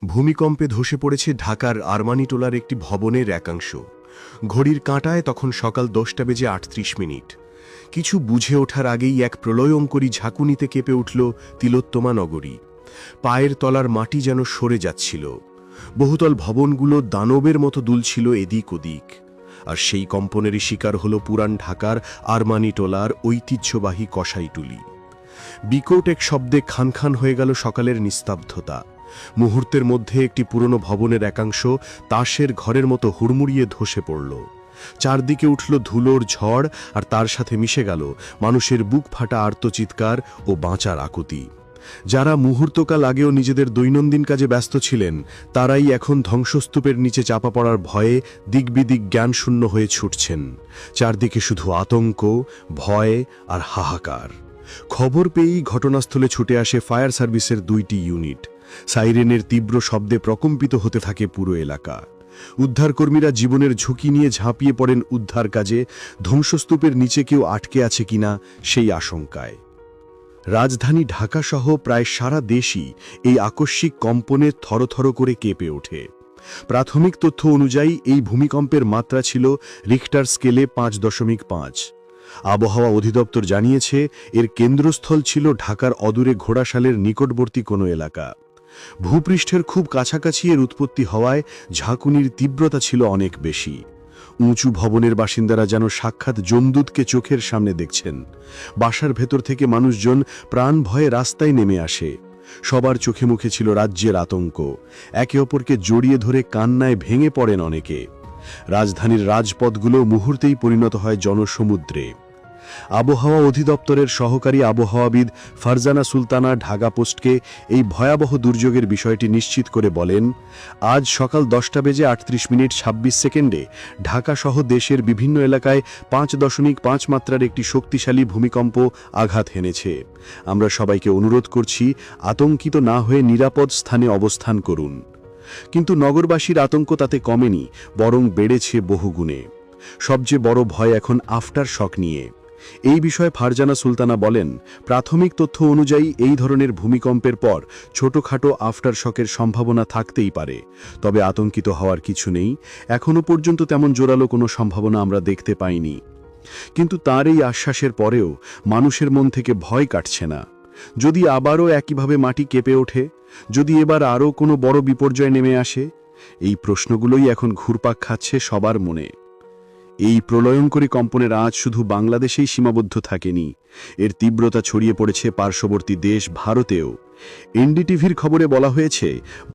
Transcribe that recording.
ভূমিকম্পে ধসে পড়েছে ঢাকার আরমানিটোলার একটি ভবনের একাংশ। ঘড়ির কাঁটায় তখন সকাল 10:38। কিছু বুঝে ওঠার আগেই এক প্রলয়ঙ্করী ঝাঁকুনিতে কেঁপে উঠল তিলোত্তমা নগরী। পায়ের তলার মাটি যেন সরে যাচ্ছিল। বহুতল ভবনগুলো দানবের মতো দুলছিল এদিক ওদিক। আর সেই কম্পনেরই শিকার হল পুরান ঢাকার আরমানিটোলার ঐতিহ্যবাহী কসাইটুলি। বিকট এক শব্দে খান খান হয়ে গেল সকালের নিস্তব্ধতা। মুহূর্তের মধ্যে একটি পুরনো ভবনের একাংশ তাসের ঘরের মতো হুড়মুড়িয়ে ধসে পড়ল। চারদিকে উঠল ধুলোর ঝড়, আর তার সাথে মিশে গেল মানুষের বুক ফাটা আর্তচিৎকার ও বাঁচার আকুতি। যারা মুহূর্তকাল আগেও নিজেদের দৈনন্দিন কাজে ব্যস্ত ছিলেন, তারাই এখন ধ্বংসস্তূপের নিচে চাপা পড়ার ভয়ে দিকবিদিক জ্ঞানশূন্য হয়ে ছুটছেন। চারদিকে শুধু আতঙ্ক, ভয় আর হাহাকার। খবর পেয়েই ঘটনাস্থলে ছুটে আসে ফায়ার সার্ভিসের 2টি ইউনিট। সাইরেনের তীব্র শব্দে প্রকম্পিত হতে থাকে পুরো এলাকা। উদ্ধারকর্মীরা জীবনের ঝুঁকি নিয়ে ঝাঁপিয়ে পড়েন উদ্ধার কাজে, ধ্বংসস্তূপের নিচে কেউ আটকে আছে কিনা সেই আশঙ্কায়। রাজধানী ঢাকাসহ প্রায় সারা দেশই এই আকস্মিক কম্পনে থরথর করে কেঁপে ওঠে। প্রাথমিক তথ্য অনুযায়ী এই ভূমিকম্পের মাত্রা ছিল রিখটার স্কেলে 5.5। আবহাওয়া অধিদপ্তর জানিয়েছে এর কেন্দ্রস্থল ছিল ঢাকার অদূরে ঘোড়াশালের নিকটবর্তী কোনো এলাকা। ভূপৃষ্ঠের খুব কাছাকাছি এর উৎপত্তি হওয়ায় ঝাঁকুনির তীব্রতা ছিল অনেক বেশি। উঁচু ভবনের বাসিন্দারা যেন সাক্ষাৎ যমদূতকে চোখের সামনে দেখছেন। বাসার ভেতর থেকে মানুষজন প্রাণ ভয়ে রাস্তায় নেমে আসে। সবার চোখে মুখে ছিল রাজ্যের আতঙ্ক। একে অপরকে জড়িয়ে ধরে কান্নায় ভেঙে পড়েন অনেকে। রাজধানীর রাজপথগুলো মুহূর্তেই পরিণত হয় জনসমুদ্রে। আবহাওয়া অধিদপ্তরের সহকারী আবহাওয়াবিদ ফারজানা সুলতানা ঢাকা পোস্টকে এই ভয়াবহ দুর্যোগের বিষয়টি নিশ্চিত করে বলেন, আজ সকাল 10:26:26 ঢাকা সহ দেশের বিভিন্ন এলাকায় 5.5 মাত্রার একটি শক্তিশালী ভূমিকম্প আঘাত হেনেছে। আমরা সবাইকে অনুরোধ করছি, আতঙ্কিত না হয়ে নিরাপদ স্থানে অবস্থান করুন। কিন্তু নগরবাসীর আতঙ্ক তাতে কমেনি, বরং বেড়েছে বহুগুণে। সবচেয়ে বড় ভয় এখন আফটার শক নিয়ে। এই বিষয়ে ফারজানা সুলতানা বলেন, প্রাথমিক তথ্য অনুযায়ী এই ধরনের ভূমিকম্পের পর ছোটখাটো আফটার শকের সম্ভাবনা থাকতেই পারে। তবে আতঙ্কিত হওয়ার কিছু নেই। এখনও পর্যন্ত তেমন জোরালো কোনো সম্ভাবনা আমরা দেখতে পাইনি। কিন্তু তার এই আশ্বাসের পরেও মানুষের মন থেকে ভয় কাটছে না। যদি আবারও একইভাবে মাটি কেঁপে ওঠে, যদি এবার আরও কোনো বড় বিপর্যয় নেমে আসে, এই প্রশ্নগুলোই এখন ঘুরপাক খাচ্ছে সবার মনে। এই প্রলয়ঙ্করী কম্পনের আঁচ শুধু বাংলাদেশেই সীমাবদ্ধ থাকেনি, এর তীব্রতা ছড়িয়ে পড়েছে পার্শ্ববর্তী দেশ ভারতেও। এনডিটিভির খবরে বলা হয়েছে,